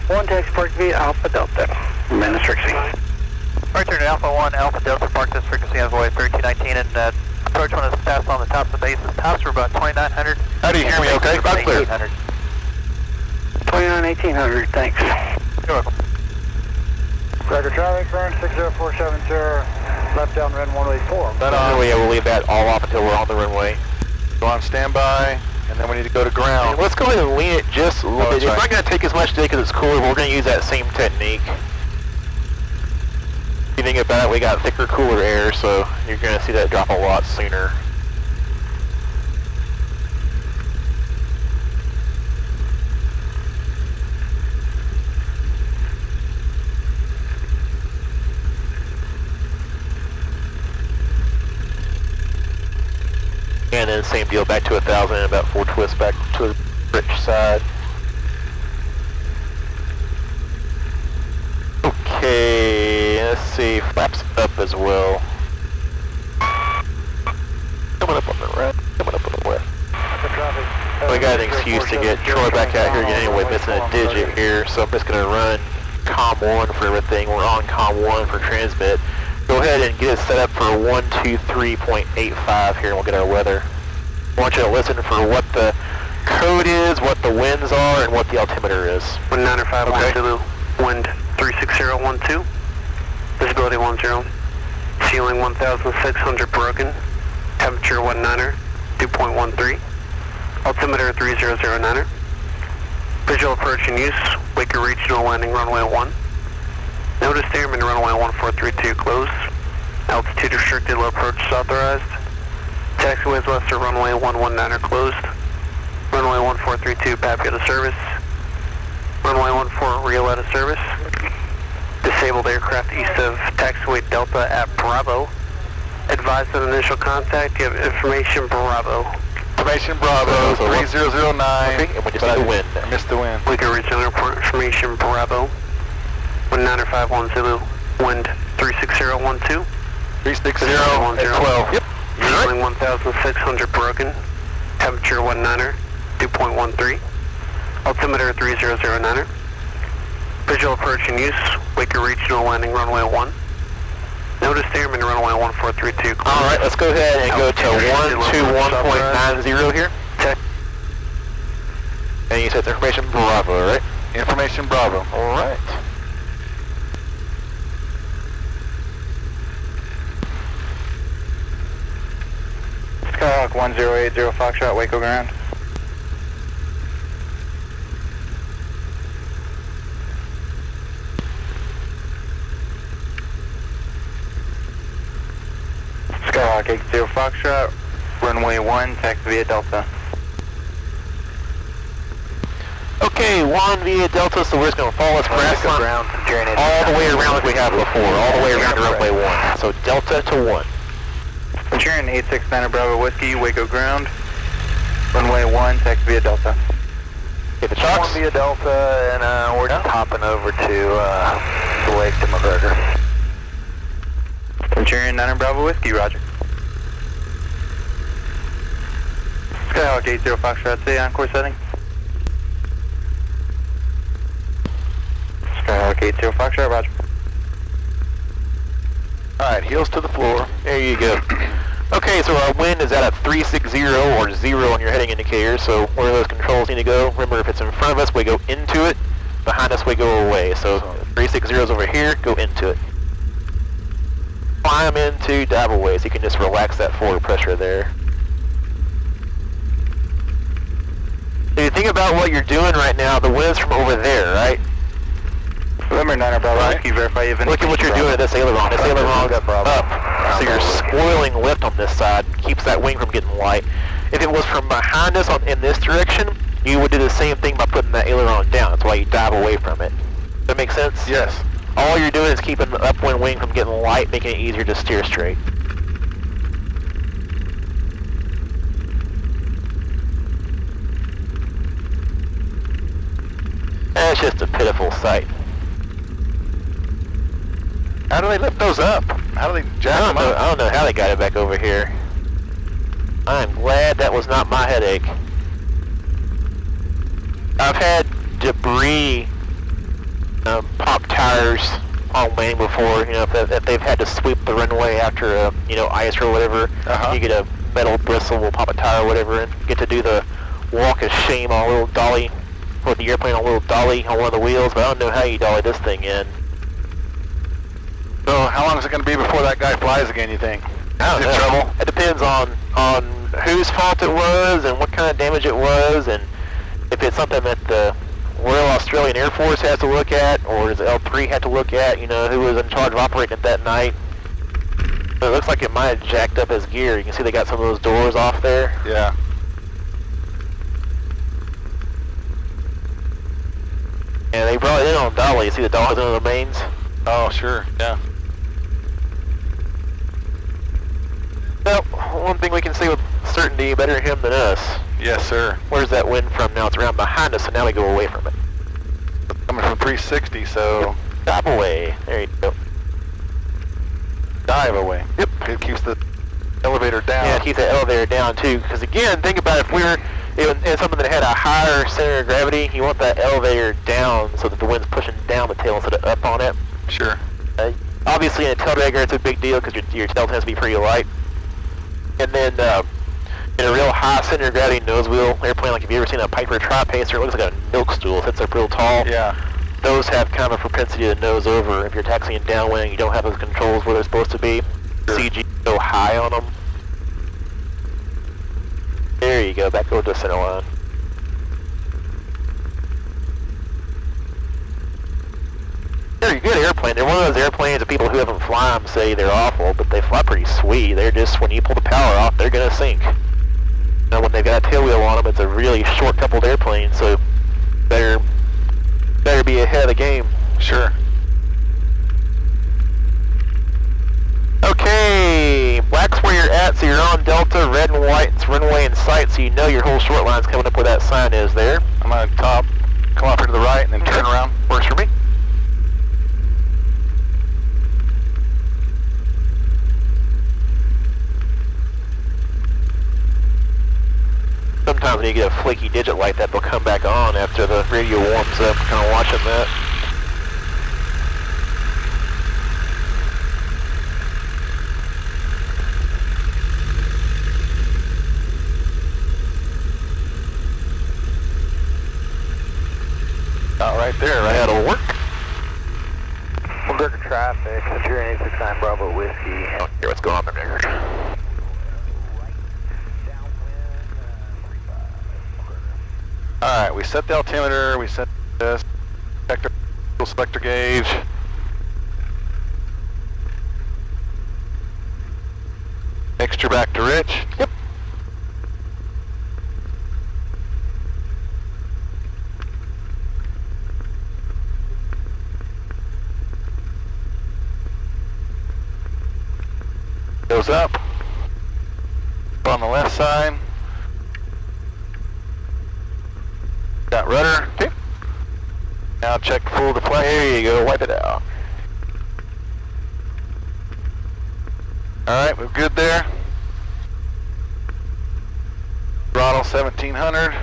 1, taxi park via Alpha Delta. Minus Trixie. Right turn to Alpha 1, Alpha Delta, park this frequency envoy 1319 and approach one of the fast on the tops of the bases. Tops are about 2900. How do you hear me okay? About clear. 29 1800, thanks. You're welcome. Record Charlie, current 60470, left down run 184. Yeah, we'll leave that all off until we're on the runway. Go on standby, and then we need to go to ground. Let's go ahead and lean it just a little bit. It's not going to take as much today because it's cooler, but we're going to use that same technique. If you think about it, we got thicker, cooler air, so you're going to see that drop a lot sooner. And then same deal, back to 1,000 and about 4 twists back to the bridge side. Okay, let's see, flaps up as well. Coming up on the right, coming up on the left. We got an excuse to get Troy back out here again anyway, missing a digit here, so I'm just going to run COM 1 for everything. We're on COM 1 for transmit. Go ahead and get it set up for 123.85 here and we'll get our weather. I want you to listen for what the code is, what the winds are, and what the altimeter is. 1951 Zulu, wind 36012, visibility 10, ceiling 1600 broken, temperature 19er, 2.13, altimeter 3009er, visual approach in use, Waco Regional landing runway 1. Notice airman runway 1432 closed. Altitude restricted, low approach is authorized. Taxiways west of runway 119 are closed. Runway 1432 PAP out of service. Runway 14 RIO out of service. Disabled aircraft east of taxiway Delta at Bravo. Advise on initial contact, give information Bravo. Information Bravo, 3009. Okay, and we just need the wind. I missed the wind. Waco Regional Airport, information Bravo. 1951 Zulu, wind 36012. 360 at 12. Yep. Ceiling 1600 broken, temperature 19er, 2.13, altimeter 3009er. Visual approach in use, Waco Regional landing runway 1. Notice airman runway 1432. Alright, let's go ahead and go to 121.90 here. And you said information Bravo, right? Information Bravo. Alright. Skyhawk 1080 Foxtrot, Waco ground. Skyhawk 80 Foxtrot, runway 1, taxi via Delta. Okay, 1 via Delta, so we're just going to follow this grass line all the way around like we have before, all the way around to runway 1. So Delta to 1. Centurion 869 Bravo Whiskey, Waco ground. Runway 1, taxi via Delta. Get the chocks. 1 via Delta, and we're just hopping over to the lake to McGregor. Centurion 9 Bravo Whiskey, roger. Skyhawk 80 Foxtrot, say encore setting. Skyhawk 80 Foxtrot, roger. Alright, heels to the floor. There you go. Okay, so our wind is at a 360 or 0 on your heading indicator, so where those controls need to go, remember if it's in front of us, we go into it, behind us we go away. So 360 is over here, go into it. Climb into dive away, so you can just relax that forward pressure there. So you think about what you're doing right now, the wind's from over there, right? Remember 9 Bravo Whiskey, verify you have Look at what you're doing at this aileron. This aileron's up, so you're spoiling lift on this side, keeps that wing from getting light. If it was from behind us in this direction, you would do the same thing by putting that aileron down. That's why you dive away from it. Does that make sense? Yes. All you're doing is keeping the upwind wing from getting light, making it easier to steer straight. And it's just a pitiful sight. How do they lift those up? How do they jack them up? I don't know how they got it back over here. I'm glad that was not my headache. I've had debris pop tires on wing before, you know, if they've had to sweep the runway after, you know, ice or whatever. Uh-huh. You get a metal bristle, will pop a tire or whatever, and get to do the walk of shame on a little dolly, with the airplane on a little dolly on one of the wheels, but I don't know how you dolly this thing in. So how long is it going to be before that guy flies again, you think? I don't Is know. it trouble? It depends on whose fault it was and what kind of damage it was, and if it's something that the Royal Australian Air Force has to look at, or does L3 have to look at, you know, who was in charge of operating it that night. It looks like it might have jacked up his gear. You can see they got some of those doors off there. Yeah. And they brought it in on dolly. You see the dollies under the mains? Oh, sure. Yeah. Well, one thing we can say with certainty, better him than us. Yes, sir. Where's that wind from now? It's around behind us, so now we go away from it. Coming from 360, so Stop away. There you go. dive away. Yep. It keeps the elevator down. Yeah, keep that elevator down too, because again, think about if we were in something that had a higher center of gravity, you want that elevator down so that the wind's pushing down the tail instead of up on it. Sure. Obviously in a tail dragger it's a big deal because your tail tends to be pretty light. And then in a real high center of gravity nose wheel airplane, like if you ever seen a Piper Tri-Pacer, it looks like a milk stool, it sits up real tall. Yeah. Those have kind of a propensity to nose over. If you're taxiing downwind, you don't have those controls where they're supposed to be. Sure. CG go high on them. There you go, back over to the center line. They're a good airplane. They're one of those airplanes that people who haven't flown them say they're awful, but they fly pretty sweet. They're just, when you pull the power off, they're going to sink. Now when they've got a tail wheel on them, it's a really short-coupled airplane, so better be ahead of the game. Sure. Okay, black's where you're at, so you're on Delta, red and white, it's runway in sight, so you know your whole short line's coming up where that sign is there. I'm going to top, come off here to the right, and then turn around. Works for me. Sometimes when you get a flaky digit like that, they'll come back on after the radio warms up. Kind of watching that. Not right there, right? That'll work. We'll go to traffic, Centurion 869 Bravo Whiskey. Oh, here, what's going on there? Alright, we set the altimeter, we set the selector gauge. Mixture back to rich. Yep. Goes up. On the left side. Got rudder. Okay. Now check full deflection. There you go, wipe it out. Alright, we're good there. Throttle 1700.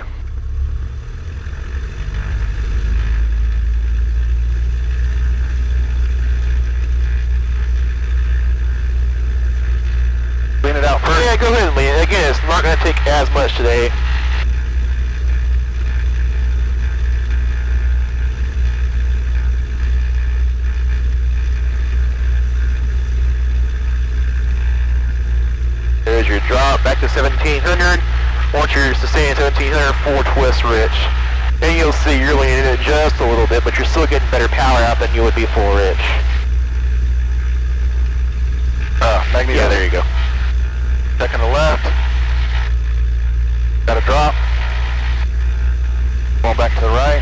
Clean it out first. Yeah, go ahead and lean it. Again, it's not going to take as much today. There's your drop, back to 1700. Once you're sustaining 1700, full twist rich. And you'll see you're leaning it just a little bit, but you're still getting better power out than you would be full rich. Magneto. Yeah, there you go. Second to left. Got a drop. Going back to the right.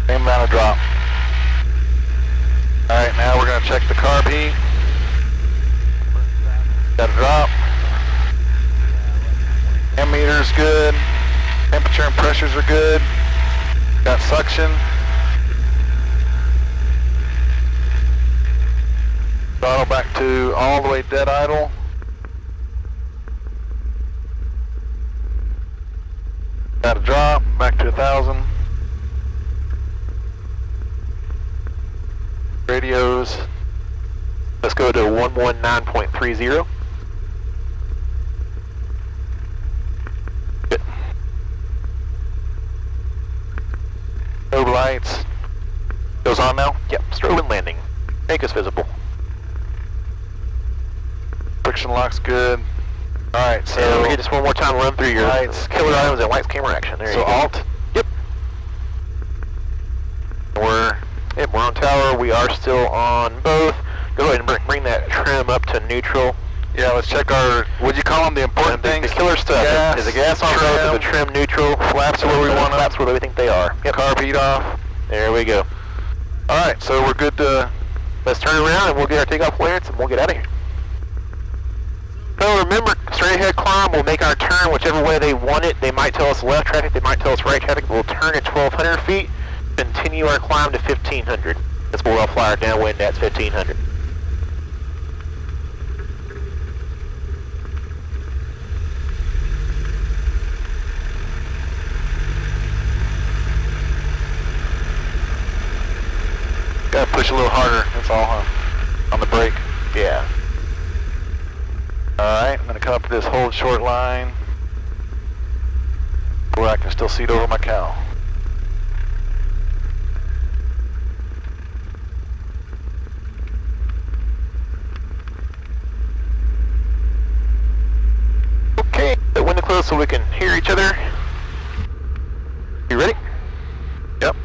Same amount of drop. Alright, now we're going to check the carb heat. Got a drop. Ammeter's good. Temperature and pressures are good. Got suction. Throttle back to all the way dead idle. Got a drop, back to 1,000. radios. Let's go to 119.30. Good. Strobe lights. Goes on now? Yep, strobe and landing. Make us visible. Friction lock's good. Alright, so And we get just one more time run through your lights, killer items and lights, camera, action. There so you go. alt. Yep. We're on tower. We are still on both. Go ahead and bring that trim up to neutral. Yeah, let's check our, what'd you call them, the important The things? killer stuff. Gas, Is the gas on both? Is the trim neutral? Flaps are where we want them. Flaps where we think they are. Yep. Carb heat off. There we go. Alright, so we're good to, Let's turn around and we'll get our takeoff clearance and we'll get out of here. So remember, straight ahead climb, we'll make our turn whichever way they want it. They might tell us left traffic, they might tell us right traffic. We'll turn at 1,200 feet, continue our climb to 1,500. That's where we'll fly our downwind, that's 1,500. gotta push a little harder, that's all, huh? On the brake. Yeah. Alright, I'm gonna come up to this hold short line where I can still see it over my cow. Okay, the window closed so we can hear each other. You ready? Yep.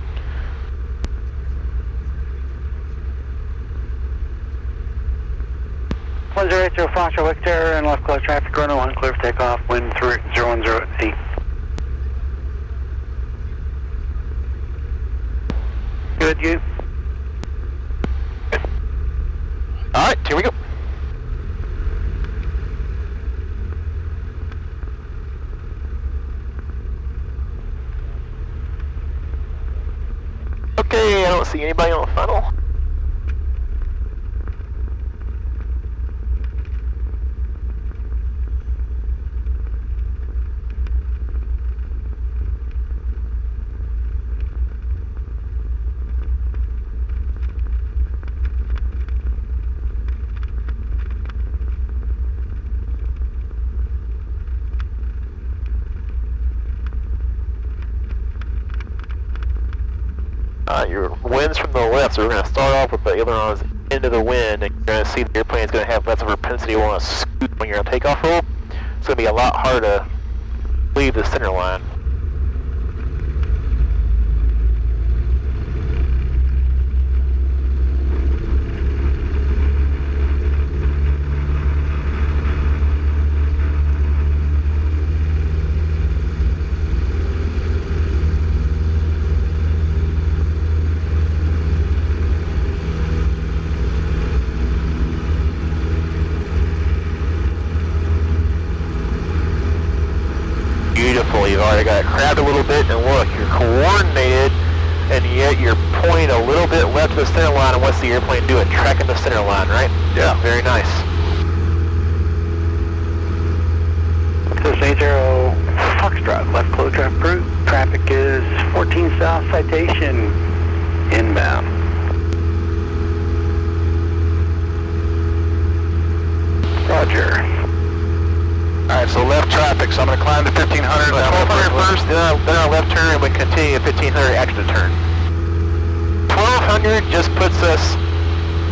Foxtrot Victor and left close traffic, runway 1 clear for takeoff, wind 010 at sea. Good, you? Alright, here we go. Okay, I don't see anybody on the funnel. Your wind's from the left, so we're going to start off with the ailerons into the wind, and you're going to see the airplane's going to have less of a propensity to want to scoot when you're on takeoff roll. It's going to be a lot harder to leave the center line. Beautiful, you've already got it crabbed a little bit, and look, you're coordinated, and yet you're pointing a little bit left of the center line, and what's the airplane doing? Tracking the center line, right? Yeah. Very nice. 680 Foxtrot, left close traffic route. Traffic is 14 south, citation, inbound. Roger. Alright, so left traffic, so I'm gonna climb to 1500. 1200 first, then our left turn, and we continue at 1500 extra turn. 1200 just puts us...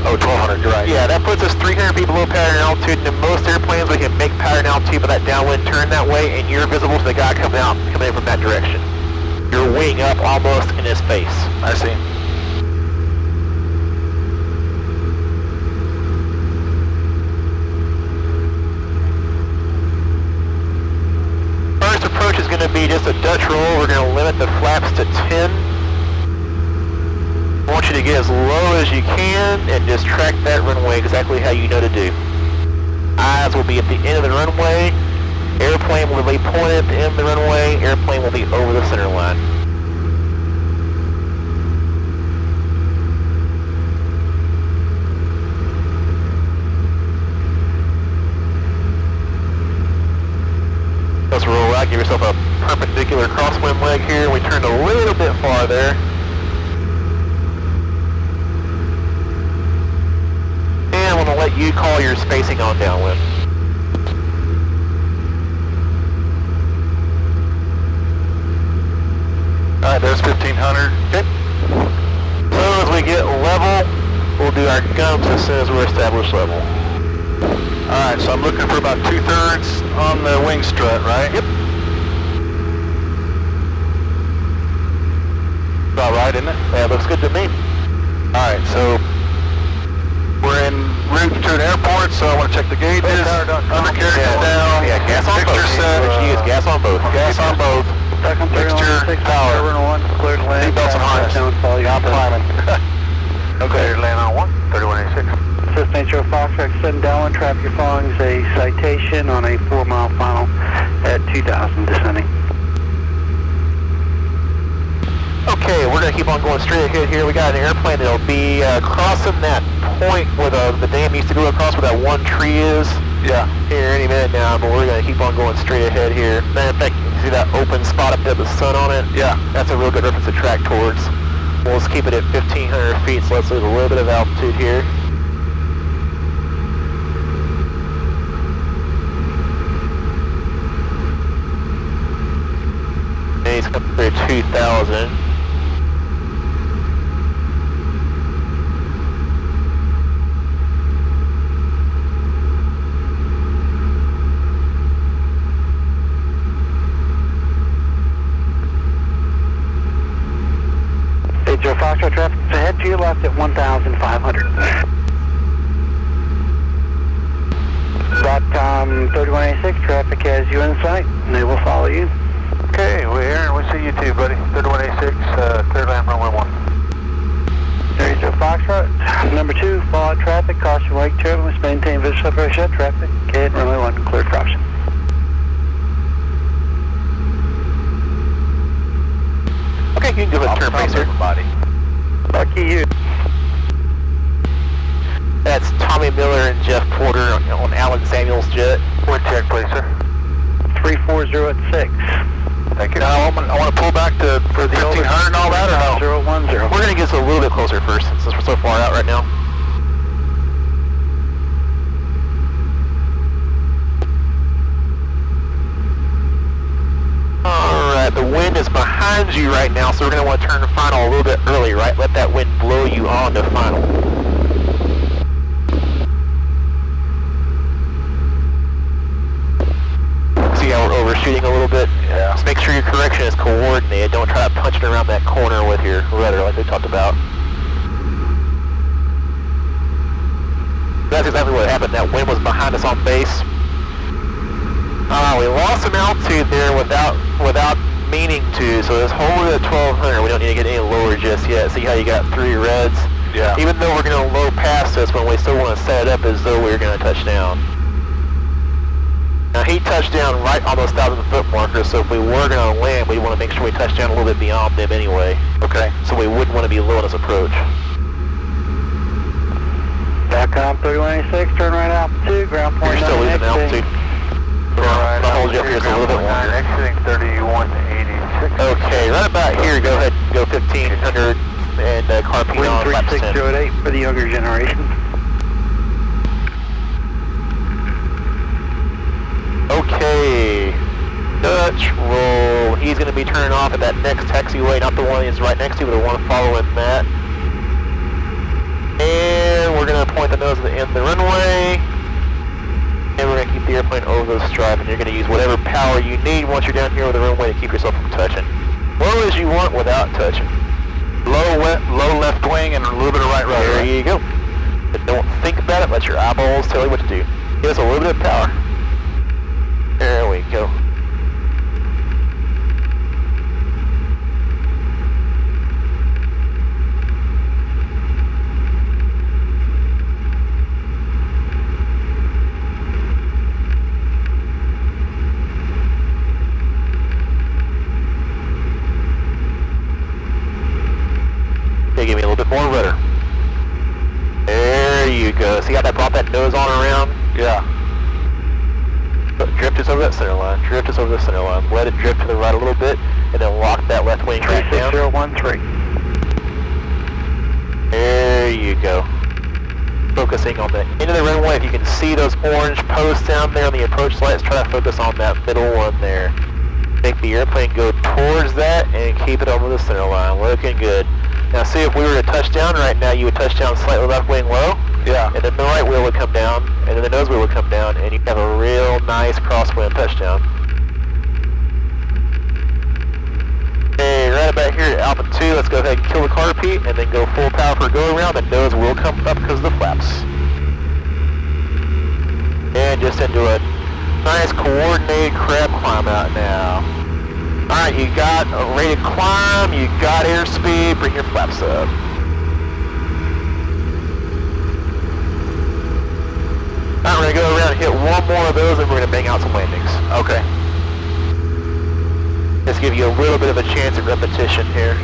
Oh, 1200, you're right. Yeah, that puts us 300 feet below pattern altitude, and in most airplanes we can make pattern altitude with that downwind turn that way, and you're visible to the guy coming in from that direction. You're wing up almost in his face. I see. First approach is going to be just a Dutch roll. We're going to limit the flaps to 10. I want you to get as low as you can and just track that runway exactly how you know to do. Eyes will be at the end of the runway. Airplane will be pointed at the end of the runway. Airplane will be over the center line. Let's roll out, give yourself a perpendicular crosswind leg here. We turned a little bit far there. you call your spacing on downwind. Alright, there's 1500. Okay. So as we get level, we'll do our gumps as soon as we're established level. Alright, so I'm looking for about 2/3 on the wing strut, right? Yep. About right, isn't it? That looks good to me. Alright, so we're en route to an airport, so I want to check the gauges, undercarriage is down, Yeah, gas on both. mixture set, She is gas on both. gas on both, mixture, power, Cleared land. seatbelts and harness. I'm climbing. Okay, land on 1, 3186. Assist Nature Foxtrot, send downwind traffic following a citation on a 4-mile final at 2000 descending. Okay, we're going to keep on going straight ahead here. We got an airplane that'll be crossing that point where the dam used to go across where that one tree is. Yeah. Here any minute now, but we're going to keep on going straight ahead here. Matter of fact, you can see that open spot up there with the sun on it? Yeah. That's a real good reference to track towards. We'll just keep it at 1,500 feet, so let's lose a little bit of altitude here. And he's coming through 2,000. Nature Foxtrot traffic is ahead to your left at 1,500. .com 3186 traffic has you in sight, and they will follow you. Okay, we're here and we see you too, buddy. 3186, cleared land runway 1. Nature Foxtrot, number 2, fallout traffic, caution wake turbulence, maintain visual separation of traffic. Okay, runway 1, cleared for option. Okay, you can go ahead and turn base here. Lucky you. That's Tommy Miller and Jeff Porter on Alan Samuel's jet. Wind check, please, sir. 340 at 6. Thank you. Now I want to pull back to for the 1,500 and all that, or no? 010. We're going to get us a little bit closer first, since we're so far out right now. Alright, the wind is behind you right now, so we're going to want to turn final a little bit early, right? Let that wind blow you on to final. See how we're overshooting a little bit? Yeah. Just make sure your correction is coordinated. Don't try to punch it around that corner with your rudder like we talked about. That's exactly what happened. That wind was behind us on base. We lost some altitude there without meaning to, so let's hold it at 1,200. We don't need to get any lower just yet. See how you got 3 reds? Yeah. Even though we're going to low past this one, we still want to set it up as though we were going to touch down. Now he touched down right on those 1,000-foot markers, so if we were going to land, we want to make sure we touch down a little bit beyond them anyway. Okay. So we wouldn't want to be low on this approach. .com 3186, turn right altitude, ground point. You're still losing altitude. Alright, I'll hold you up here just a little bit longer. Exiting 3186. Okay, right about here, go ahead, go 1,500 and carpine on lap 10. 360 for the younger generation. Okay, Dutch roll. He's going to be turning off at that next taxiway, not the one he's right next to, but the one following that. And we're going to point the nose at the end of the runway. And we're going to keep the airplane over the stripe, and you're going to use whatever power you need once you're down here over the runway to keep yourself from touching. Low as you want without touching. Low left wing and a little bit of right rudder. There you go. But don't think about it, let your eyeballs tell you what to do. Give us a little bit of power. There we go. Okay, give me a little bit more rudder. There you go. See how that brought that nose on around? Yeah. But drift us over that center line. Drift us over the center line. Let it drift to the right a little bit, and then lock that left wing right down. 36013. There you go. focusing on the end of the runway. If you can see those orange posts down there on the approach lights, try to focus on that middle one there. Make the airplane go towards that and keep it over the center line. Looking good. Now see, if we were to touch down right now, you would touch down slightly left wing low. Yeah. And then the right wheel would come down, and then the nose wheel would come down, and you'd have a real nice crosswind touchdown. Okay, right about here at Alpha 2, let's go ahead and kill the car repeat, and then go full power for go around. The nose will come up because of the flaps. And just into a nice coordinated crab climb out now. Alright, you got a rated climb, you got airspeed, bring your flaps up. Alright, we're going to go around and hit one more of those, and we're going to bang out some landings. Okay. Just give you a little bit of a chance at repetition here.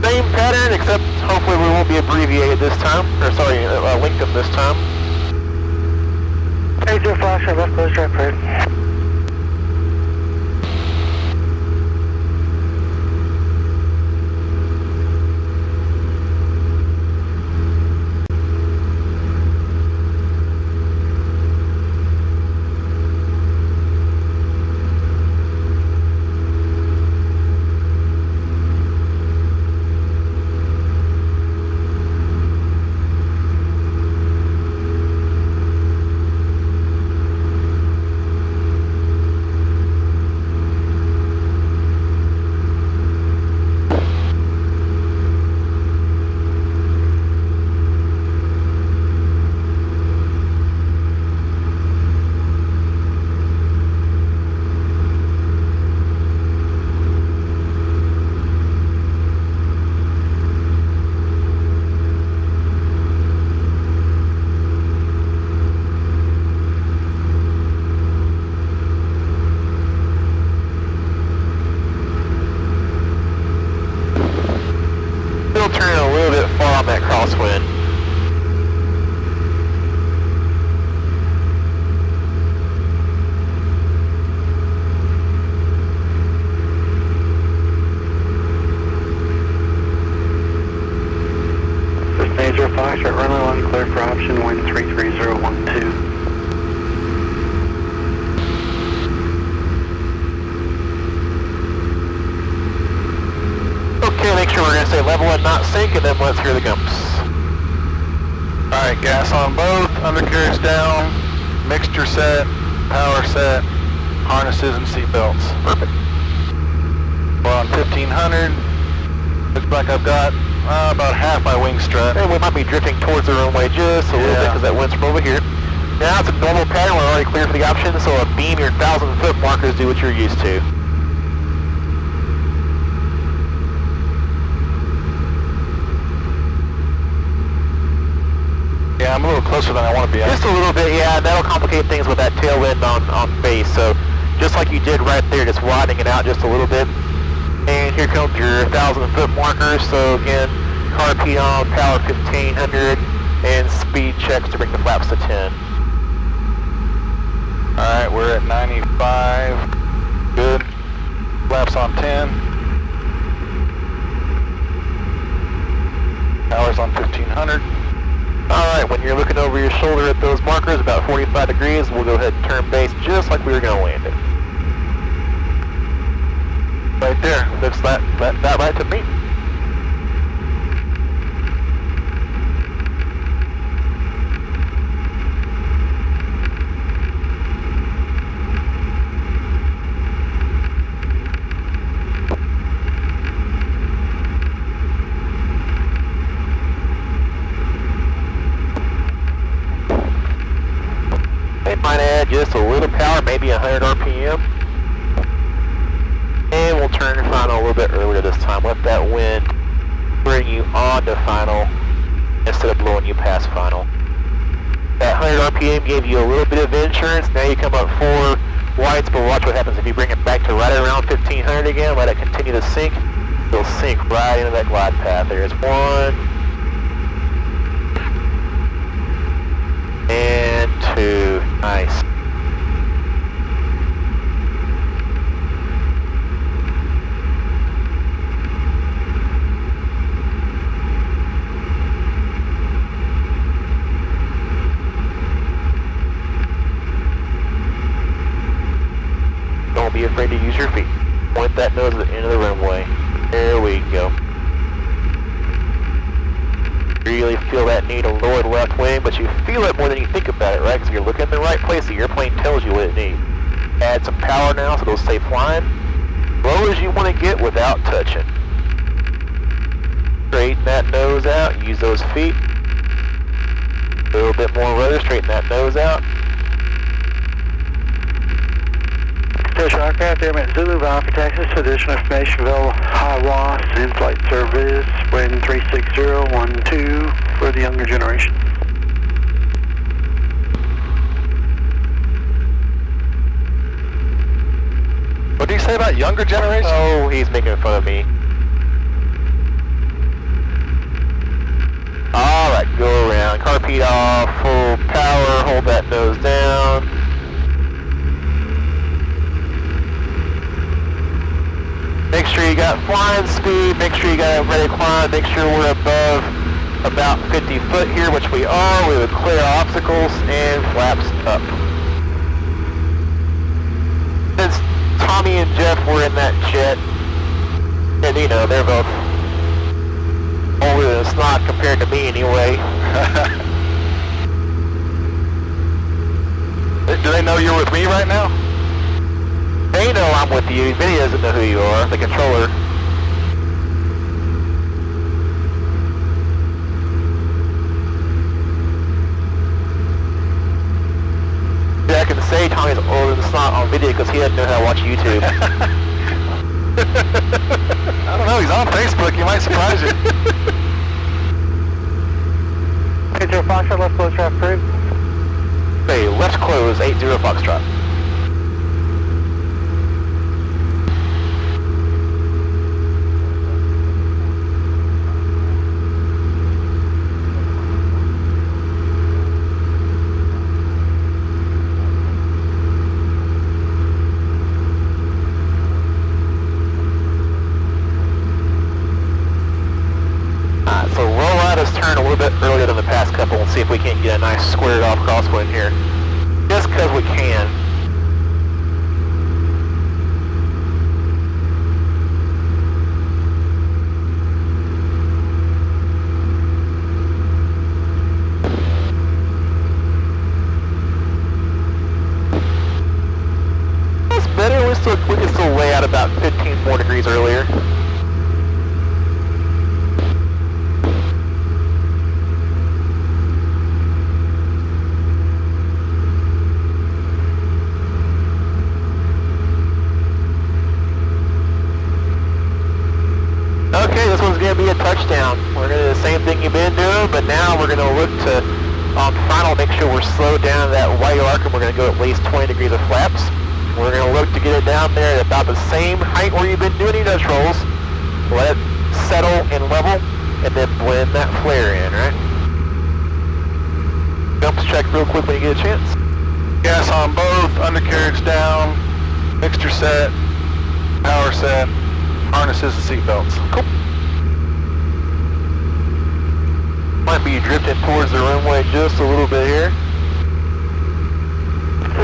Same pattern, except hopefully we won't be abbreviated this time, or sorry, lengthened this time. 80 Foxtrot, left close right bird. Turning a little bit far on that crosswind. This Major Foxtrot, runway 1 clear for option, wind 33012. Okay, make sure we're going to stay level and not sink, and then let's hear the gumps. Alright, gas on both, undercarriage down, mixture set, power set, harnesses and seat belts. Perfect. We're on 1500. Looks like I've got about half my wing strut. And we might be drifting towards the runway just a little bit because that wind's from over here. Now it's a normal pattern, we're already clear for the option, so a beam your 1,000-foot markers, do what you're used to. Yeah, I'm a little closer than I want to be. Just a little bit, yeah, that'll complicate things with that tailwind on base, so just like you did right there, just widening it out just a little bit. And here comes your 1,000-foot markers, so again, car repeat on, power 1500, and speed checks to bring the flaps to 10. Alright, we're at 95. Good. Flaps on 10. Power's on 1500. Alright, when you're looking over your shoulder at those markers, about 45 degrees, we'll go ahead and turn base just like we were going to land it. Right there, looks that right to me. Might add just a little power, maybe 100 RPM. And we'll turn final a little bit earlier this time. Let that wind bring you on to final instead of blowing you past final. That 100 RPM gave you a little bit of insurance. Now you come up 4 whites, but watch what happens if you bring it back to right around 1500 again. Let it continue to sink. It'll sink right into that glide path. There's 1. And 2. Nice. afraid to use your feet. Point that nose at the end of the runway. There we go. Really feel that need to lower the left wing, but you feel it more than you think about it, right? Because you're looking in the right place. The airplane tells you what it needs. Add some power now so it'll stay flying. Low as you want to get without touching. Straighten that nose out. Use those feet. A little bit more rudder. Straighten that nose out. Station aircraft, Airman Zulu, bound for Texas. Additional information available. HIWAS, in-flight service, wind 36012 for the younger generation. What do you say about younger generation? Oh, he's making fun of me. Alright, go around. Carpet off, full power, hold that nose down. Make sure you got flying speed, make sure you got ready to climb, make sure we're above about 50 foot here, which we are. We would clear obstacles and flaps up. Since Tommy and Jeff were in that jet, and you know, they're both older than snot compared to me anyway. Do they know you're with me right now? They know I'm with you. Vinny doesn't know who you are, the controller. I can say Tommy's older than snot on video because he doesn't know how to watch YouTube. I don't know, he's on Facebook, he might surprise you. Hey, 0 Foxtrot, left close traffic approved. Okay, left close, 80 Foxtrot. So roll out his turn a little bit earlier than the past couple and see if we can't get a nice squared off crosswind here. Just because we can. That's better. We can still lay out about 15 more degrees earlier. Okay, this one's going to be a touchdown. We're going to do the same thing you've been doing, but now we're going to look to, on final, make sure we're slowed down to that white arc, and we're going to go at least 20 degrees of flaps. We're going to look to get it down there at about the same height where you've been doing your nose rolls. Let it settle and level, and then blend that flare in, right? Jumps check real quick when you get a chance. Gas on both, undercarriage down, mixture set, power set, harnesses and seatbelts. Cool. Might be drifting towards the runway just a little bit here.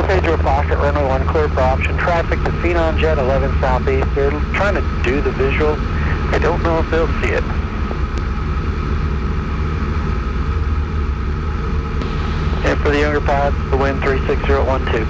Pedro Foxtrot, runway 1 clear for option traffic to Phenom Jet 11 Southeast. They're trying to do the visual. I don't know if they'll see it. And for the younger pilots, the wind 36012.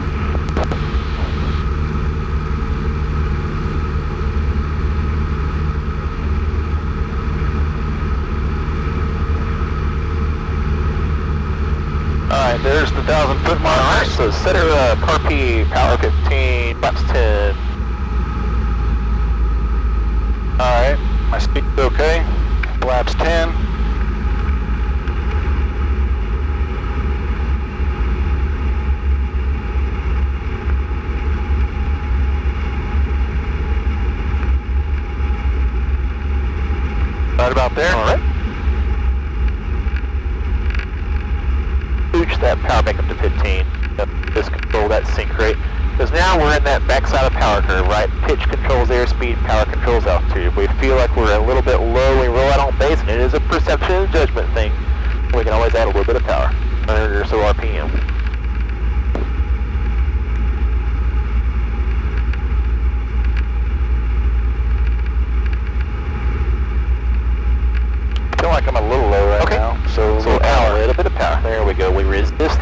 Alright, there's the 1,000-foot mark. Alright, so center CARP, power 15, flaps 10. Alright, my speed's okay. Flaps 10. Right about there. Alright. Booch that power back up to 15. Just control that sync rate. Because now we're in that backside of power curve, right? Pitch controls airspeed, power controls altitude. If we feel like we're a little bit low, we roll out on base, and it is a perception and judgment thing. We can always add a little bit of power, 100 or so RPM.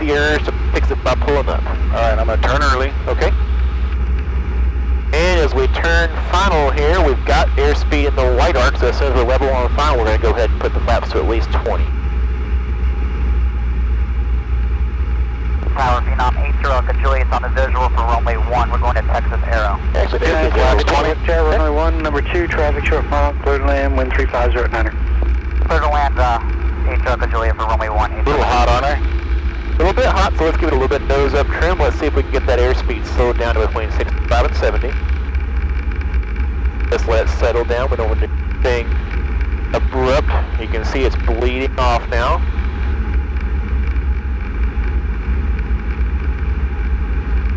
the errors to fix it by pulling up. Alright, I'm gonna turn early. Okay. And as we turn final here, we've got airspeed in the white arc, so as soon as we're level on final, we're going to go ahead and put the flaps to at least 20. Tower Phenom 80 Alpha Juliet on the visual for runway 1. We're going to Texas Aero. Actually, this is Flaps level 20. Tower runway 1, number 2, traffic short final, clear to land, wind 35 at 9er. Clear to land 80 Alpha Juliet for runway 1. A little hot, aren't I? A little bit hot, so let's give it a little bit nose up trim. Let's see if we can get that airspeed slowed down to between 65 and 70. Just let it settle down. We don't want anything abrupt. You can see it's bleeding off now.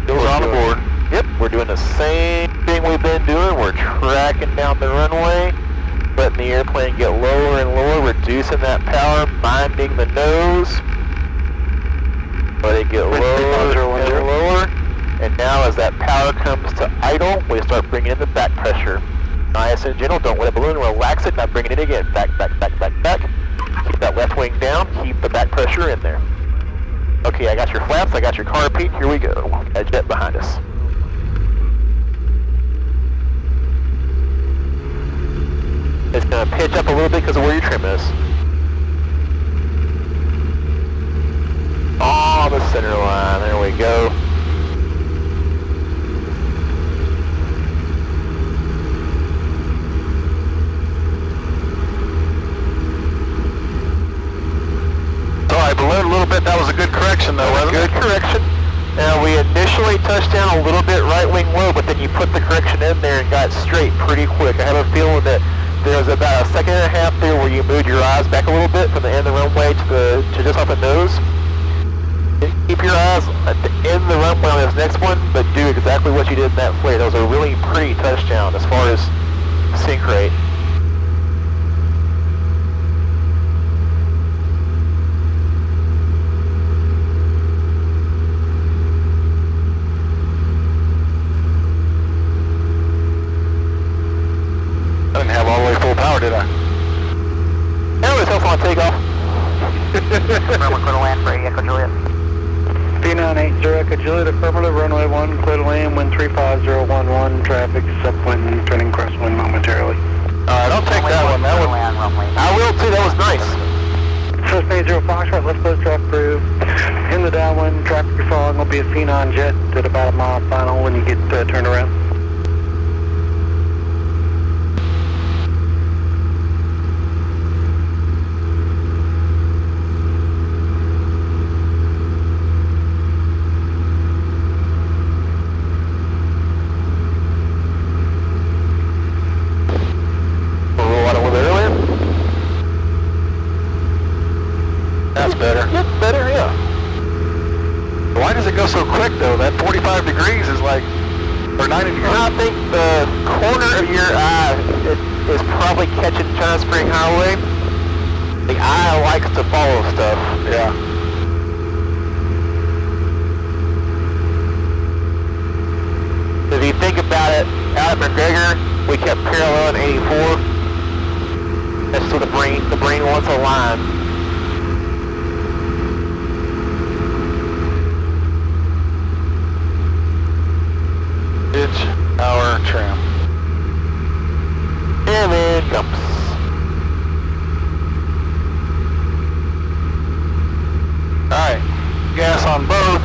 Still on the board. Yep, we're doing the same thing we've been doing. We're tracking down the runway, letting the airplane get lower and lower, reducing that power, minding the nose. Let it get lower and lower. And now as that power comes to idle, we start bringing in the back pressure. Nice and gentle, don't let it balloon, relax it, now bring it in again. Back, back, back, back, back. Keep that left wing down, keep the back pressure in there. Okay, I got your flaps, I got your car repeat, here we go. Got a jet behind us. It's going to pitch up a little bit because of where your trim is. Oh, the center line, there we go. I ballooned a little bit. That was a good correction, though, wasn't it? Good correction. Now, we initially touched down a little bit right wing low, but then you put the correction in there and got straight pretty quick. I have a feeling that there was about a second and a half there where you moved your eyes back a little bit from the end of the runway to just off the nose. Keep your eyes at the end of the runway on this next one, but do exactly what you did in that flare. That was a really pretty touchdown as far as sync rate. I didn't have all the way full power, did I? That was helpful on takeoff. Runway clear to land for Echo Juliet. P980 Echo Juliet, affirmative, runway 1, clear to land, wind 35011, traffic, subwind, turning crosswind momentarily. Alright, I'll take that one. That one. I will too, that was nice. Suspect 0 Foxtrot, let's close traffic approved. In the downwind, traffic you're following will be a Phenom jet at about a mile final when you get turned around. That's better. Yep, better, yeah. Why does it go so quick, though? That 45 degrees is like, or 90 degrees. I think the corner of your eye is probably catching China Spring Highway. The eye likes to follow stuff. Yeah. If you think about it, out at McGregor, we kept parallel in 84. That's so the brain wants a line. Pitch, power, trim. And then jumps. Alright, gas on both.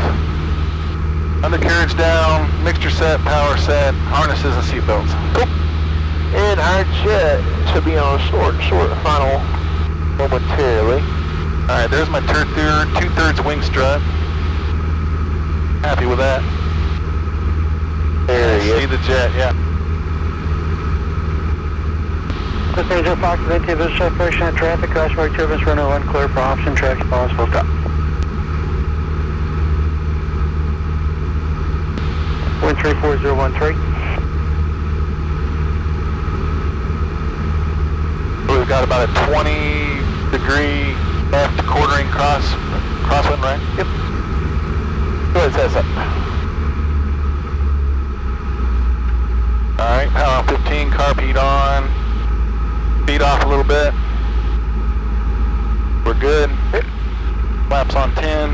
Undercarriage down, mixture set, power set, harnesses and seatbelts. Cool. And our jet should be on a short final momentarily. Alright, there's my two-thirds wing strut. Happy with that. There he See is. the jet, yeah. Suspect 0 Fox, visual separation at traffic, crosswalk turbulence, runway 1, clear for option, track response, full stop. Wind 34013. We've got about a 20-degree left quartering crosswind, right? Yep. Go ahead, set us up. Alright, power on 15, carb on. Speed off a little bit. We're good. Flaps on 10.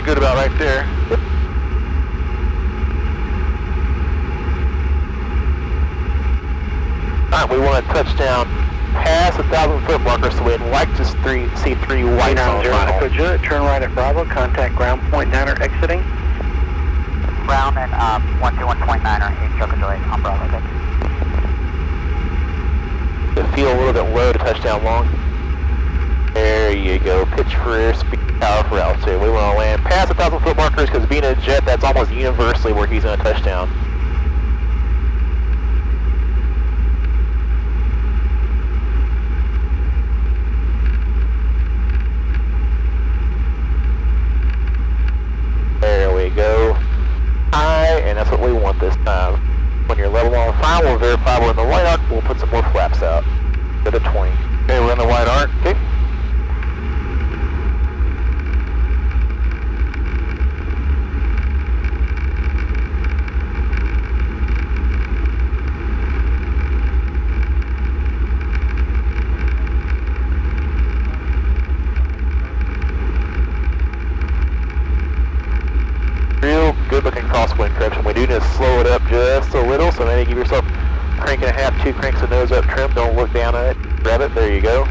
good about right there. Alright, we want to touch down past the 1,000-foot marker, so we'd like to see three whites on the final. Echo Juliet, turn right at Bravo, contact ground point 9er exiting. Ground and 121.9er, 8 Echo Juliet on Bravo, thank you. To feel a little bit low to touch down long. There you go, pitch for airspeed, power for altitude. We want to land past the 1,000-foot markers because being a jet, that's almost universally where he's going to touch down. There we go. High, and that's what we want this time. When you're level on fine, we'll verify we're in the white arc. We'll put some more flaps out to the 20. Okay, we're in the white arc. Okay. Real good looking crosswind correction. We do need to slow it up just a little, so maybe give yourself a crank and a half, 2 cranks of nose up trim. Don't look down at it. Grab it. There you go.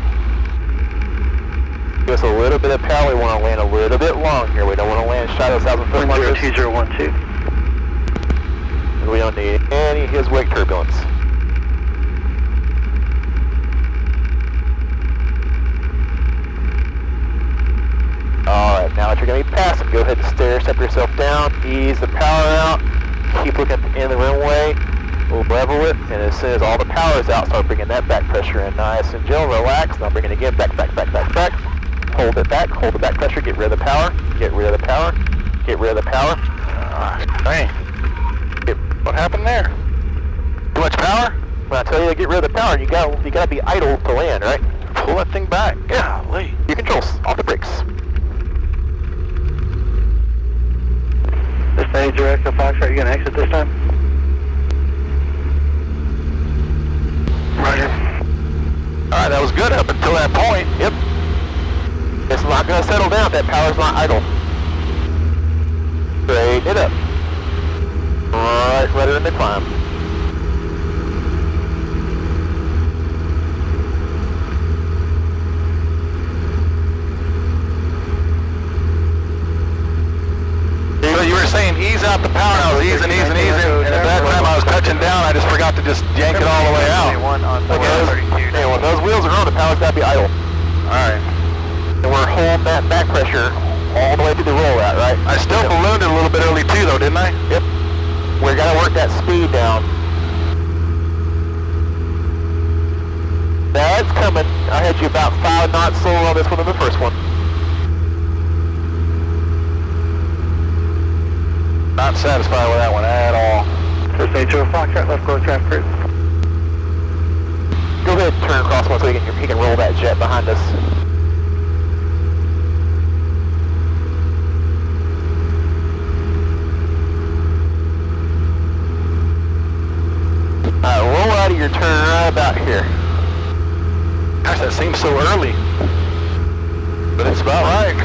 Give us a little bit of power. We want to land a little bit long here. We don't want to land shy of 1,000-foot markers. 2012. And we don't need any of his wake turbulence. Alright, now that you're going to be passing, go ahead and stair step yourself down, ease the power out, keep looking at the end of the runway, we'll level it, and as soon as all the power is out, start bringing that back pressure in nice and gentle, relax, now bring it again, back, hold it back pressure, get rid of the power, get rid of the power, get rid of the power. Dang. What happened there? Too much power? When I tell you to get rid of the power, you gotta be idle to land, right? Pull that thing back. Golly. Your controls, off the brakes. This is direct to Foxtrot, you gonna exit this time? Roger. Alright, that was good up until that point. Yep. It's not going to settle down if that power's not idle. Straighten it up. Right, rudder in the climb. You were saying ease out the power, and I was easing, and at that time I was touching down, I just forgot to just yank it all the way out. Okay, when those wheels are on, the power's got to be idle. Alright. And we're holding that back pressure all the way through the rollout, right? I still ballooned it a little bit early too though, didn't I? Yep. We're going to work that speed down. That's coming. I had you about 5 knots slower on this one than the first one. Not satisfied with that one at all. First Nature Foxtrot, left go traffic group. Go ahead and turn across one so he can roll that jet behind us. Alright, roll out of your turn right about here. Gosh, that seems so early. But it's about right.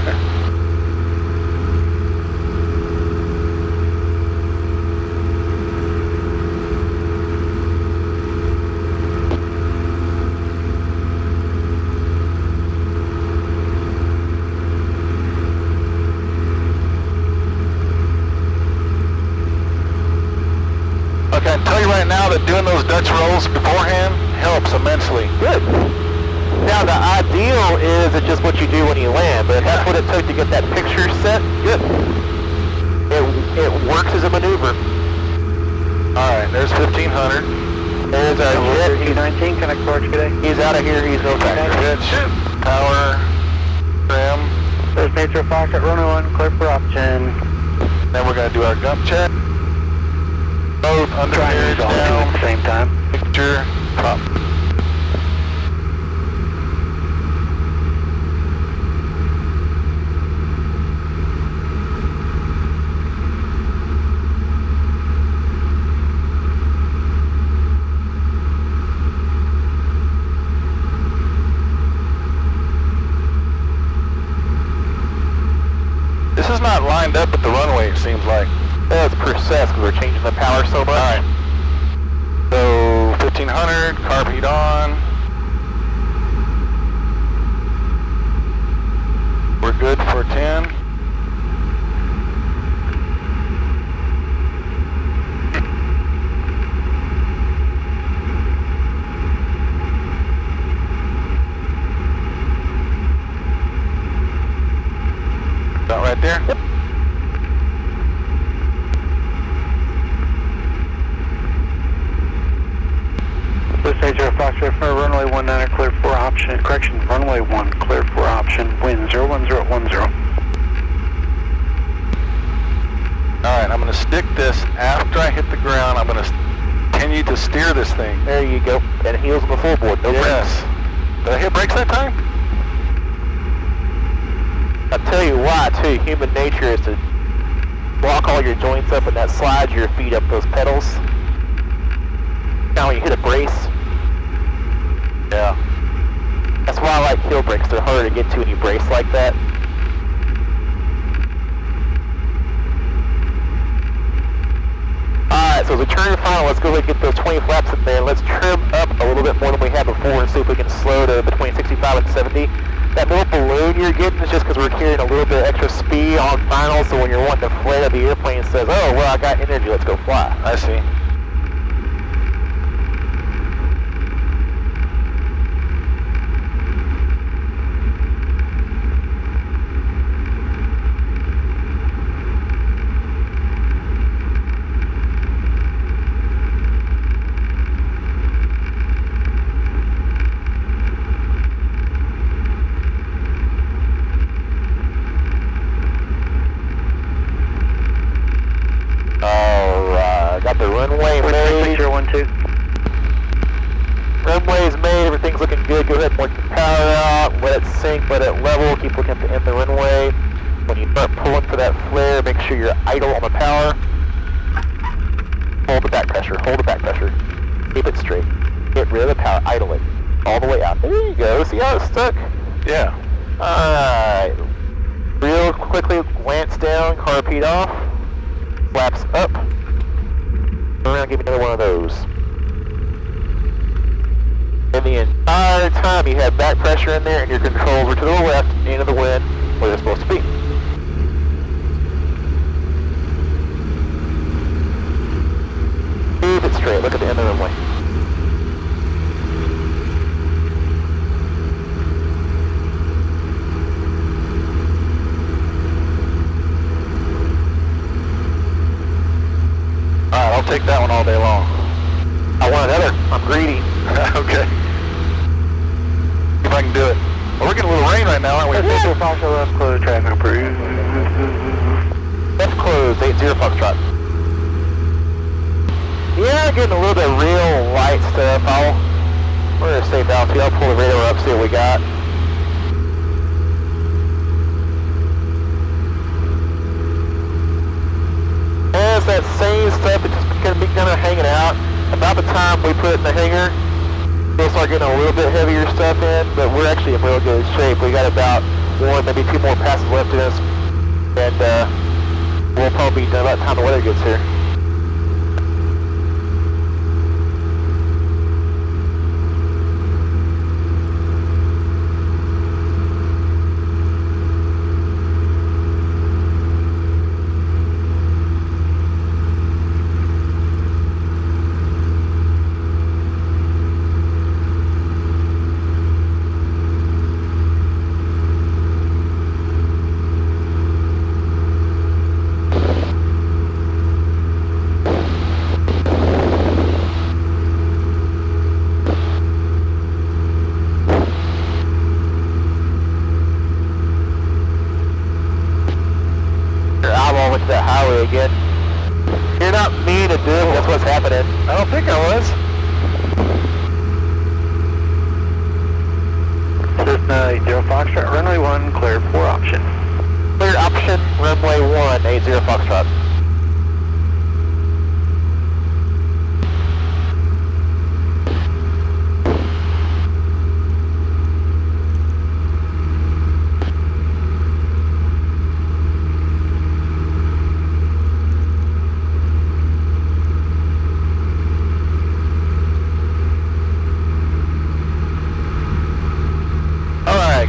Okay, I can tell you right now that doing those Dutch rolls beforehand helps immensely. Good. Now the ideal is it's just what you do when you land, but if that's what it took to get that picture set, good. It works as a maneuver. Alright, there's 1500. There's our jet. 1319, connect Torch today. He's out of here, he's no factor. Pitch, power, trim. First Nature Foxtrot, runway 1, clear for option. Then we're going to do our gump check. Both undercarriage down. At the same time. Picture, up. This is not lined up with the runway, it seems like. Yeah, it's processed because we're changing the power so much. Alright. So, 1500, carb heat on. We're good for 10. About right there? Yep. This is 80 Foxtrot for runway 19 clear for option, correction, runway 1 clear for option, wind 01010. Alright, I'm going to stick this after I hit the ground. I'm going to continue to steer this thing. There you go. And heels on the full board. No Yes. Did I hit brakes that time? I'll tell you why, too. Human nature is to block all your joints up, and that slides your feet up those pedals. Now when you hit a brace, Yeah. that's why I like heel brakes. They're harder to get to when you brace like that. Alright, so as we turn the final, let's go ahead and get those 20 flaps in there. Let's trim up a little bit more than we had before and see if we can slow to between 65 and 70. That little balloon you're getting is just because we're carrying a little bit of extra speed on final, so when you're wanting to flare, the airplane says, oh, well, I got energy, let's go fly. I see. Got the runway made. 6012. Runway's made, everything's looking good. Go ahead and work the power out, let it sink, let it level, keep looking at the end of the runway. When you start pulling for that flare, make sure you're idle on the power. Hold the back pressure, hold the back pressure. Keep it straight. Get rid of the power, idle it. All the way out. There you go, see how it's stuck? Yeah. Alright. Real quickly, glance down, carb heat off. Flaps up. Turn around, give me another one of those. And the entire time you had back pressure in there and your controls were to the left, into the wind, where they're supposed to be. Keep it straight, look at the end of the runway. Alright, I'll take that one all day long. I want another, I'm greedy. Okay. See if I can do it. Well, we're getting a little rain right now, aren't we? 80 Foxtrot left close, traffic approved. Left closed, 80 Foxtrot. Yeah, getting a little bit of real light stuff. We're gonna stay altitude. I'll pull the radar up, see what we got. And it's that same stuff that's just gonna be kind of hanging out. About the time we put it in the hangar, we'll start getting a little bit heavier stuff in, but we're actually in real good shape. We got about 1, maybe 2 more passes left in us, and we'll probably be done by the time the weather gets here. That highway again. You're not mean to do it, that's what's happening. I don't think I was. Cessna 80 Foxtrot, runway 1 clear for option. Clear option, runway 1, 80 Foxtrot.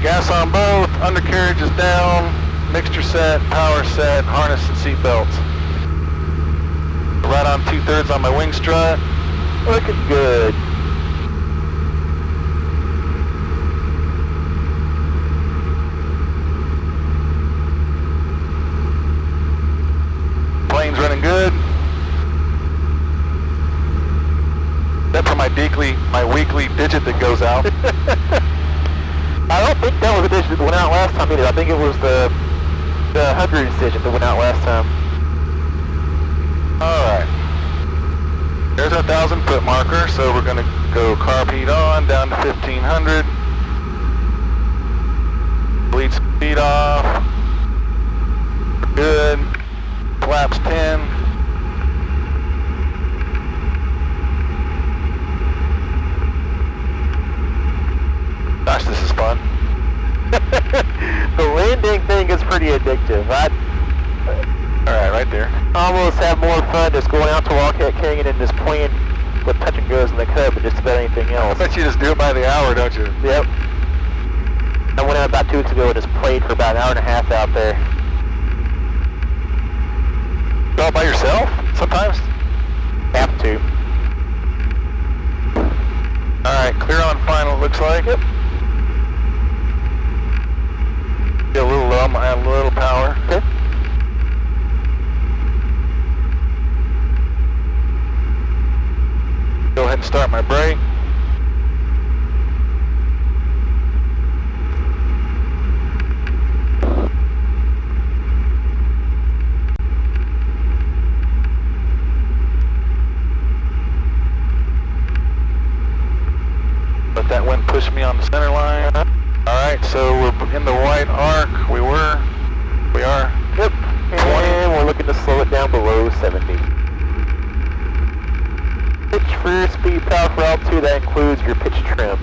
gas on both, undercarriage is down, mixture set, power set, harness and seat belts. Right on 2/3 on my wing strut. Looking good. Plane's running good. Except for my weekly digit that goes out. I don't think that was a digit that went out last time either. I think it was the hundreds digit that went out last time. Alright. There's our 1,000-foot marker, so we're going to go carb heat on, down to 1,500. Bleed speed off. Good. Flaps 10. Gosh, this is fun. The landing thing is pretty addictive. Alright, right there. I almost have more fun just going out to Wildcat Canyon and just playing with touch and goes in the Cub than just about anything I else. bet you just do it by the hour, don't you? Yep. I went out about 2 weeks ago and just played for about an hour and a half out there. Go out by yourself? Sometimes? Have to. Alright, clear on final, it looks like. Yep. Get a little low, I'm gonna add a little power. Okay. Go ahead and start my brake. Let that wind push me on the center line. Alright, so we're in the white arc. We are. Yep. And we're looking to slow it down below 70. Pitch for speed, power for altitude, that includes your pitch trim.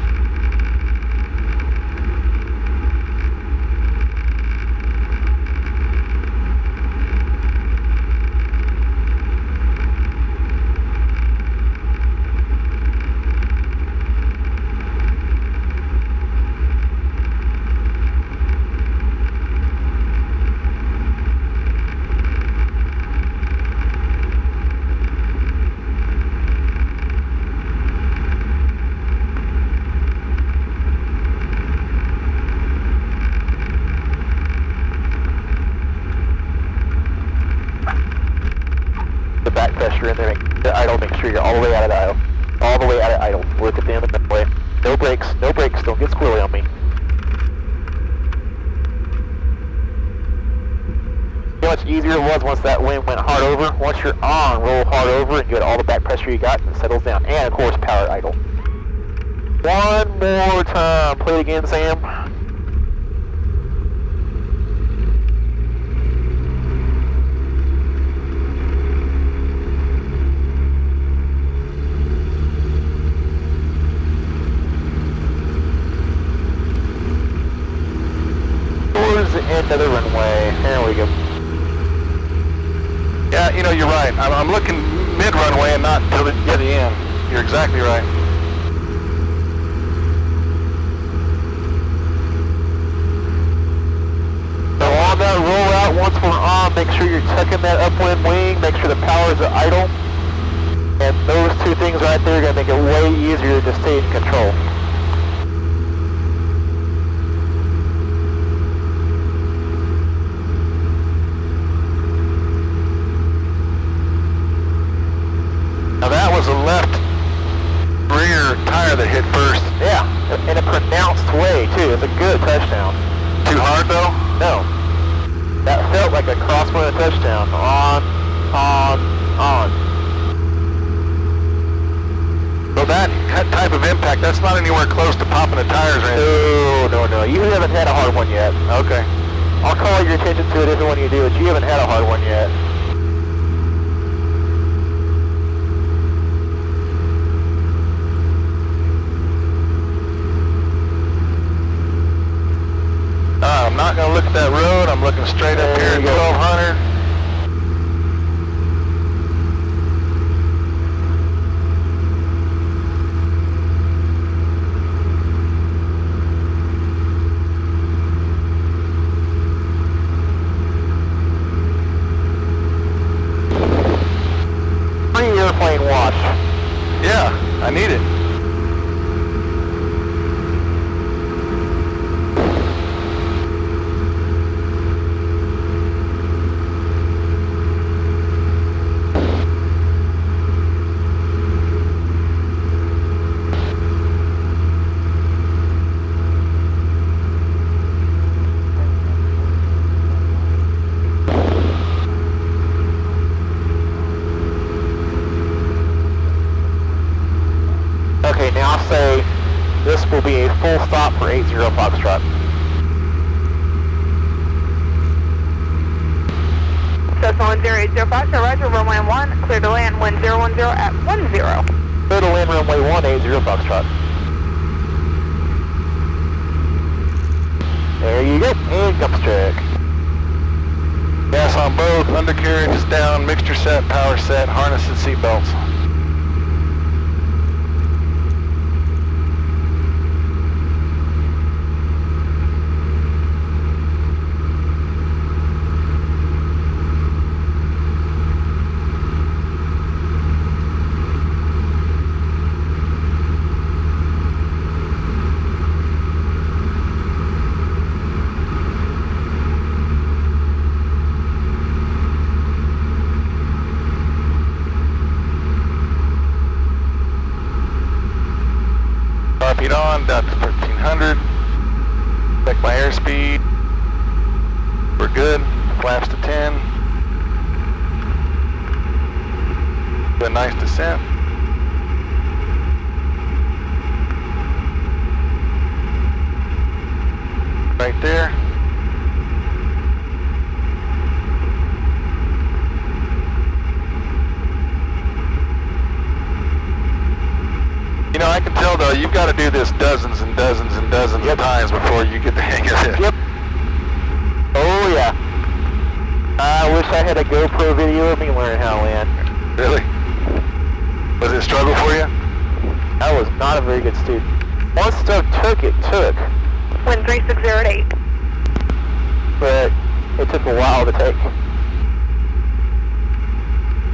Back pressure in there, the idle, make sure you're all the way out of the idle. All the way out of idle. Work it down the way. No brakes, don't get squirrely on me. See how much easier it was once that wind went hard over? Once you're on, roll hard over and get all the back pressure you got and it settles down. And of course, power idle. One more time. Play it again, Sam. Towards the end of the runway. There we go. Yeah, you know, you're right. I'm looking mid-runway and not till the end. You're exactly right. So on that rollout, once we're on, make sure you're tucking that upwind wing, make sure the powers are idle. And those two things right there are going to make it way easier to stay in control. Now that was a left rear tire that hit first. Yeah, in a pronounced way too. It's a good touchdown. Too hard though? No. That felt like a crosswind touchdown. On. Well, that type of impact, that's not anywhere close to popping the tires or anything. No. You haven't had a hard one yet. Okay. I'll call your attention to it if and when you do it. You haven't had a hard one yet. I'm not going to look at that road. I'm looking straight up here at 1200. I need it. Okay, now say this will be a full stop for 80 Foxtrot. Cessna 1080 Foxtrot, roger, runway 1, clear to land, wind 010 at 10. Clear to land runway 180 Foxtrot. There you go, and gumps check. Gas on both, undercarriage is down, mixture set, power set, harness and seatbelts. Feet on, down to 1300. Check my airspeed. We're good. Flaps to 10. A nice descent. Right there. You know, I can tell though, you've got to do this dozens and dozens and dozens of times before you get the hang of it. Yep. Oh yeah. I wish I had a GoPro video of me learning how to land. Really? Was it a struggle for you? I was not a very good student. Once stuff took, it took. Wind 360 at 8. But it took a while to take.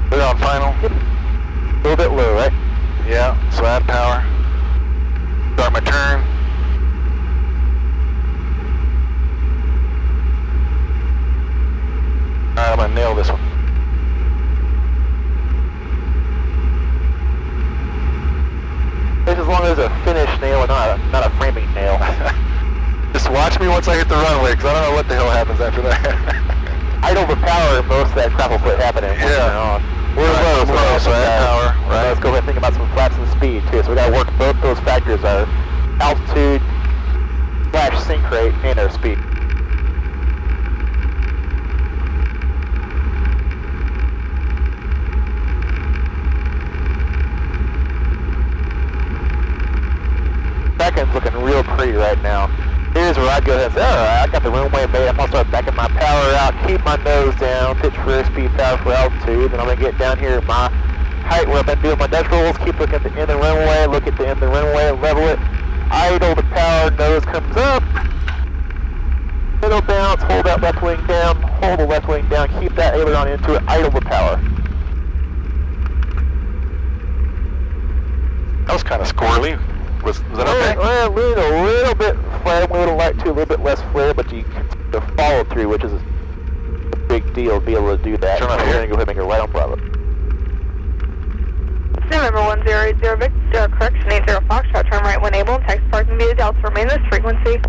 Put it on final? Yep. A little bit low, right? Yeah, so add power. Start my turn. Alright, I'm gonna nail this one. Just as long as it's a finished nail and not a framing nail. Just watch me once I hit the runway, because I don't know what the hell happens after that. Idle the power and most of that crap will quit happening. Yeah. We're low, so add power. Right. Let's go ahead and think about some flaps and speed too. So we gotta work both those factors, our altitude, / sink rate, and our speed. Back end's looking real pretty right now. Here's where I'd go ahead and say, alright, I got the runway made, I'm going to start backing my power out, keep my nose down, pitch for airspeed, power for altitude, and I'm going to get down here at my height where I've been doing my Dutch rolls, keep looking at the end of the runway, look at the end of the runway, level it, idle the power, nose comes up, middle bounce, hold that left wing down, hold the left wing down, keep that aileron into it, idle the power. That was kind of squirrely. Was that okay? Well, lean a little bit flat, we would have liked to, a little bit less flare, but you can the follow through, which is a big deal to be able to do that. Turn on We're here. going to go ahead and make a right on Bravo. November 1080 Victor, correction 80 Foxtrot, turn right when able, and taxi parking via Delta, remain this frequency.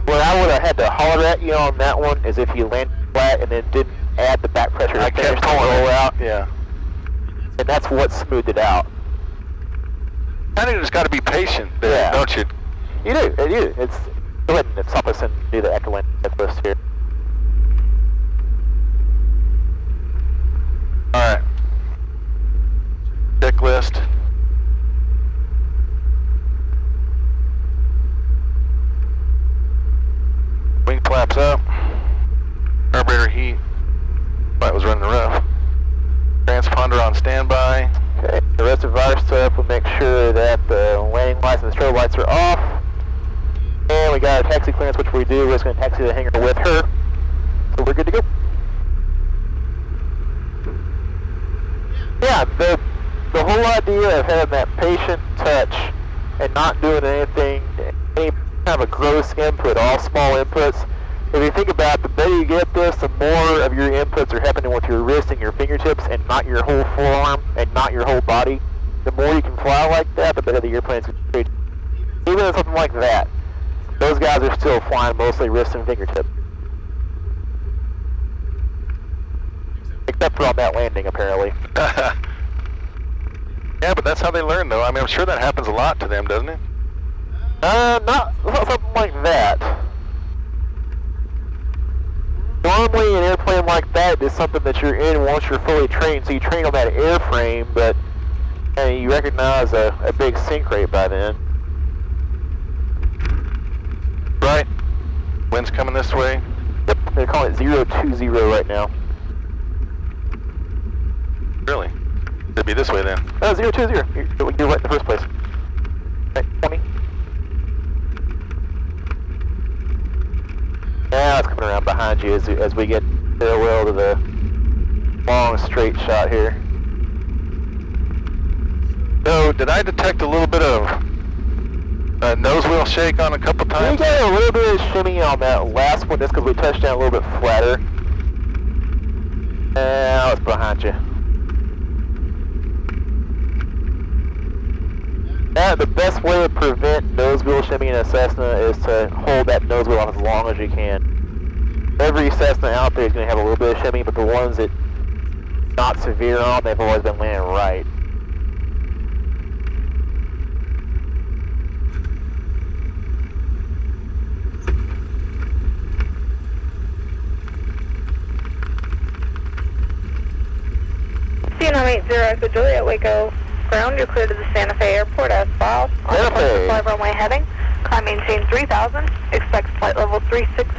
What I would have had to holler at you on that one is if you landed flat and then didn't add the back pressure to I finish kept the pulling roll it out, Yeah. and that's what smoothed it out. Kind of just got to be patient there, Yeah. don't you? You do. It's go ahead and stop us and do the echo landing checklist here. All right. Checklist. Wing flaps up. Carburetor heat. That was running rough. Transponder on standby. Okay, the rest of our stuff will make sure that the landing lights and the strobe lights are off. and we got our taxi clearance, which we do. We're just going to taxi the hangar with her. So we're good to go. Yeah, the whole idea of having that patient touch and not doing anything, any kind of a gross input, all small inputs. If you think about it, the better you get this, the more of your inputs are happening with your wrist and your fingertips and not your whole forearm and not your whole body. The more you can fly like that, the better the airplane's going to be. Even in something like that, those guys are still flying mostly wrist and fingertip. Except for on that landing, apparently. Yeah, but that's how they learn, though. I mean, I'm sure that happens a lot to them, doesn't it? Not something like that. Normally, an airplane like that is something that you're in once you're fully trained, so you train on that airframe, but you recognize a big sink rate by then. Right. Wind's coming this way. Yep, they're calling it 020 right now. Really? It'd be this way then. 020. You're right in the first place. Right, 20. Now it's coming around behind you as we get parallel to the long straight shot here. So, did I detect a little bit of nose wheel shake on a couple We times? got a little bit of shimmy on that last one just because we touched down a little bit flatter. Now it's behind you. The best way to prevent nose wheel shimmy in a Cessna is to hold that nose wheel off as long as you can. Every Cessna out there is going to have a little bit of shimmy, but the ones that not severe on, they've always been landing right. CNOM 80 Echo Juliet, Waco ground, you're clear to the Santa Fe Airport as filed. On Santa the point Fe. supply runway heading, climb maintain 3000, expect flight level 360,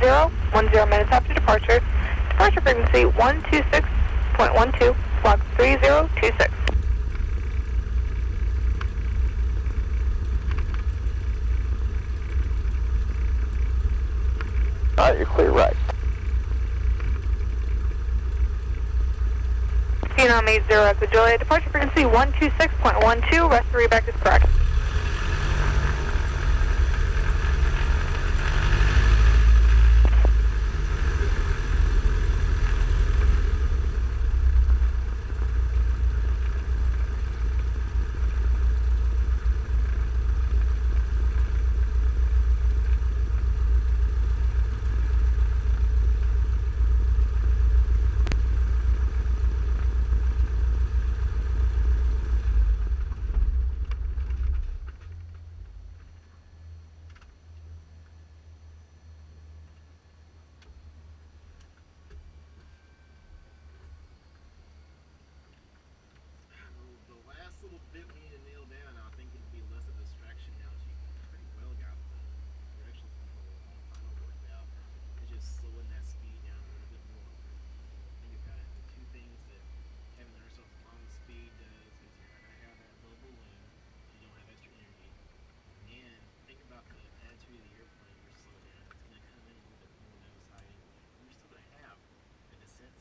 10 minutes after departure. Departure frequency 126.12, flock 3026. Alright, you're clear right. CNOM 80 Echo Juliet, departure frequency 126.12, rest of reback is correct.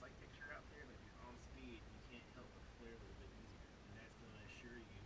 Like picture out there, like you're on speed, you can't help but flare a little bit easier, and that's going to assure you